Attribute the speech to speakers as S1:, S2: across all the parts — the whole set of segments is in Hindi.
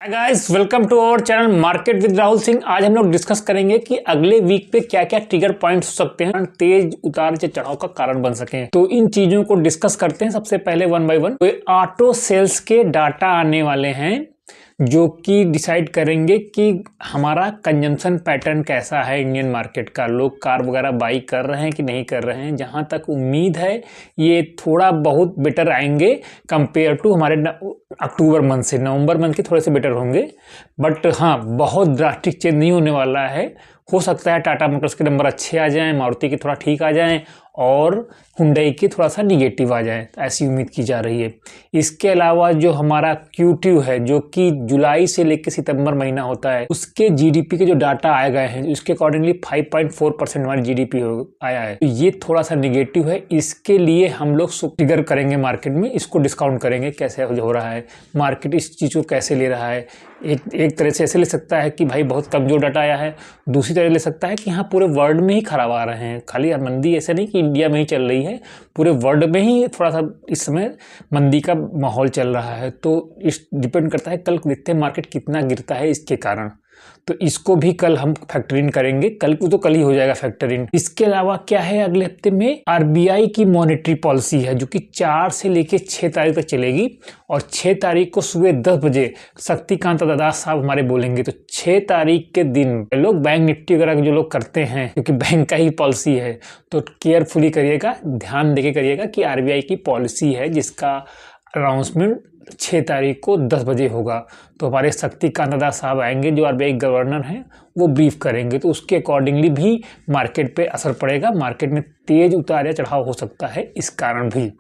S1: Hi guys, welcome to our channel market with Rahul Singh. आज हम लोग डिस्कस करेंगे कि अगले वीक पे क्या क्या ट्रिगर पॉइंट्स हो सकते हैं तेज उतार या चढ़ाव का कारण बन सके। तो इन चीजों को डिस्कस करते हैं। सबसे पहले one by one auto sales के डाटा आने वाले हैं जो कि डिसाइड करेंगे कि हमारा कंजम्पशन पैटर्न कैसा है इंडियन मार्केट का। लोग कार वगैरह बाई कर रहे हैं कि नहीं कर रहे हैं। जहां तक उम्मीद है ये थोड़ा बहुत बेटर आएंगे कंपेयर टू हमारे अक्टूबर मंथ से। नवंबर मंथ के थोड़े से बेटर होंगे, बट हाँ बहुत ड्रास्टिक चेंज नहीं होने वाला है। हो सकता है टाटा मोटर्स के नंबर अच्छे आ जाएं, मारुति के थोड़ा ठीक आ जाएं और हुंडई के थोड़ा सा निगेटिव आ जाए, ऐसी उम्मीद की जा रही है। इसके अलावा जो हमारा Q2 है जो कि जुलाई से लेकर सितंबर महीना होता है, उसके जीडीपी के जो डाटा आए गए हैं उसके अकॉर्डिंगली 5.4% हमारी जीडीपी आया है। तो ये थोड़ा सा निगेटिव है। इसके लिए हम लोग फिगर करेंगे मार्केट में, इसको डिस्काउंट करेंगे कैसे हो रहा है, मार्केट इस चीज़ को कैसे ले रहा है। एक तरह से ऐसे ले सकता है कि भाई बहुत कमजोर डाटा आया है, दूसरी तरह ले सकता है कि हाँ पूरे वर्ल्ड में ही खराब आ रहे हैं। खाली मंदी ऐसे नहीं कि इंडिया में ही चल रही है, पूरे वर्ल्ड में ही थोड़ा सा इस समय मंदी का माहौल चल रहा है। तो इस डिपेंड करता है, कल देखते हैं मार्केट कितना गिरता है इसके कारण। तो इसको भी कल हम फैक्टर इन करेंगे, कल को तो कल ही हो जाएगा फैक्टर इन। इसके अलावा क्या है, अगले हफ्ते में आरबीआई की मॉनेटरी पॉलिसी है जो कि 4 से लेकर 6 तारीख तक चलेगी और 6 तारीख को सुबह 10 बजे शक्तिकांत दास साहब हमारे बोलेंगे। तो 6 तारीख के दिन लोग बैंक निफ्टी वगैरह जो लोग करते हैं, क्योंकि बैंक का ही पॉलिसी है, तो केयरफुली करिएगा, ध्यान देके करिएगा कि आरबीआई की पॉलिसी है जिसका अनाउंसमेंट 6 तारीख को 10 बजे होगा। तो हमारे शक्तिकांत दास साहब आएंगे जो आरबीआई गवर्नर हैं, वो ब्रीफ करेंगे। तो उसके अकॉर्डिंगली भी मार्केट पे असर पड़ेगा, मार्केट में तेज उतार या चढ़ाव हो सकता है इस कारण भी।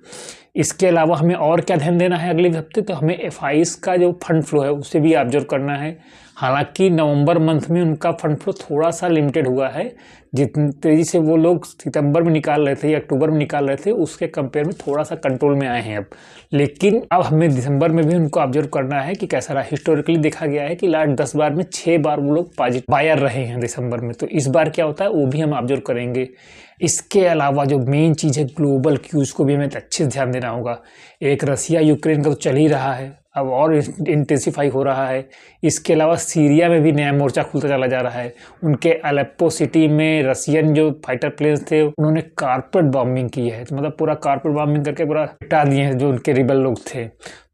S1: इसके अलावा हमें और क्या ध्यान देना है अगले हफ्ते, तो हमें एफआईज का जो फंड फ्लो है उसे भी ऑब्जर्व करना है। हालांकि नवंबर मंथ में उनका फंड फ्लो थोड़ा सा लिमिटेड हुआ है, जितनी तेज़ी से वो लोग सितंबर में निकाल रहे थे या अक्टूबर में निकाल रहे थे उसके कंपेयर में थोड़ा सा कंट्रोल में आए हैं अब। लेकिन अब हमें दिसंबर में भी उनको ऑब्जर्व करना है कि कैसा रहा। हिस्टोरिकली देखा गया है कि लास्ट 10 बार में 6 बार वो लोग पॉजिटिव बायर रहे हैं दिसंबर में। तो इस बार क्या होता है वो भी हम ऑब्जर्व करेंगे। इसके अलावा जो मेन चीज़ है ग्लोबल क्यूज को भी हमें अच्छे से ध्यान देना होगा। एक रसिया यूक्रेन का तो चल ही रहा है, अब और इंटेंसिफाई हो रहा है। इसके अलावा सीरिया में भी नया मोर्चा खुलता चला जा रहा है। उनके अलेप्पो सिटी में रसियन जो फाइटर प्लेन्स थे उन्होंने कारपेट बॉम्बिंग की है, तो मतलब पूरा कारपेट बॉम्बिंग करके पूरा हटा दिए हैं जो उनके रिबल लोग थे।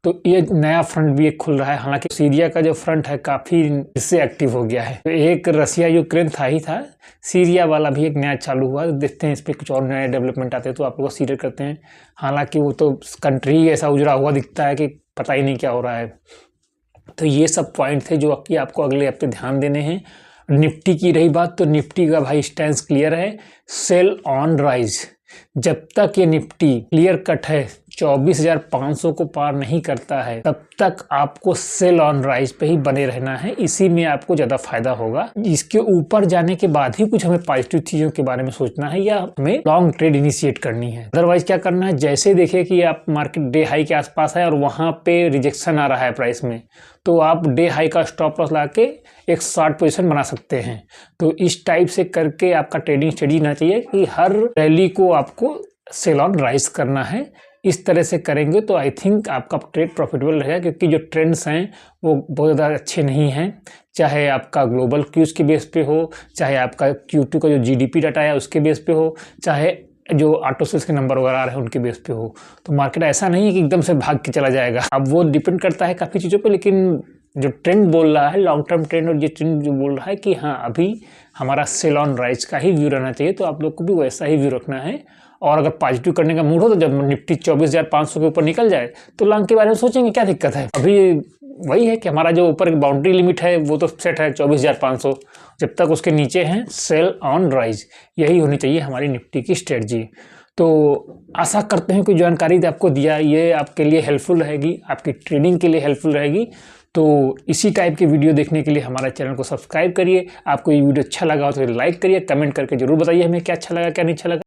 S1: तो ये नया फ्रंट भी एक खुल रहा है। हालांकि सीरिया का जो फ्रंट है काफ़ी इससे एक्टिव हो गया है। तो एक रसिया यूक्रेन था ही था, सीरिया वाला भी एक नया चालू हुआ। देखते हैं इस पर कुछ और नए डेवलपमेंट आते हैं तो आप लोग शेयर करते हैं। हालांकि वो तो कंट्री ऐसा उजड़ा हुआ दिखता है कि पता ही नहीं क्या हो रहा है। तो ये सब पॉइंट थे जो कि आपको अगले हफ्ते ध्यान देने हैं। निफ्टी की रही बात, तो निफ्टी का भाई स्टैंस क्लियर है, सेल ऑन राइज। जब तक ये निफ्टी क्लियर कट है 24,500 को पार नहीं करता है तब तक आपको सेल ऑन राइज पे ही बने रहना है, इसी में आपको ज़्यादा फायदा होगा। इसके ऊपर जाने के बाद ही कुछ हमें पॉजिटिव चीज़ों के बारे में सोचना है या हमें लॉन्ग ट्रेड इनिशिएट करनी है। अदरवाइज क्या करना है, जैसे देखें कि आप मार्केट डे हाई के आसपास है और वहाँ पे रिजेक्शन आ रहा है प्राइस में, तो आप डे हाई का स्टॉप लॉस ला के एक शॉर्ट पोजीशन बना सकते हैं। तो इस टाइप से करके आपका ट्रेडिंग स्टडी होना चाहिए कि हर रैली को आपको सेल ऑन राइज करना है। इस तरह से करेंगे तो आई थिंक आपका ट्रेड प्रॉफिटेबल रहेगा, क्योंकि जो ट्रेंड्स हैं वो बहुत ज़्यादा अच्छे नहीं हैं। चाहे आपका ग्लोबल क्यूज के बेस पे हो, चाहे आपका Q2 का जो जीडीपी डाटा है उसके बेस पे हो, चाहे जो ऑटो सेल्स के नंबर वगैरह आ रहे हैं उनके बेस पे हो। तो मार्केट ऐसा नहीं है कि एकदम से भाग के चला जाएगा। अब वो डिपेंड करता है काफ़ी चीज़ों पे, लेकिन जो ट्रेंड बोल रहा है लॉन्ग टर्म ट्रेंड, और ये ट्रेंड जो बोल रहा है कि हाँ अभी हमारा सेल ऑन राइज का ही व्यू रहना चाहिए, तो आप लोग को भी वैसा ही व्यू रखना है। और अगर पॉजिटिव करने का मूड हो तो जब निफ्टी 24,500 के ऊपर निकल जाए तो लॉन्ग के बारे में सोचेंगे, क्या दिक्कत है। अभी वही है कि हमारा जो ऊपर बाउंड्री लिमिट है वो तो सेट है 24,500, जब तक उसके नीचे हैं सेल ऑन राइज, यही होनी चाहिए हमारी निफ्टी की स्ट्रेटजी। तो आशा करते हैं कि जानकारी आपको दिया ये आपके लिए हेल्पफुल रहेगी, आपकी ट्रेडिंग के लिए हेल्पफुल रहेगी। तो इसी टाइप के वीडियो देखने के लिए हमारा चैनल को सब्सक्राइब करिए। आपको ये वीडियो अच्छा लगा हो तो लाइक करिए, कमेंट करके जरूर बताइए हमें क्या अच्छा लगा क्या नहीं अच्छा लगा।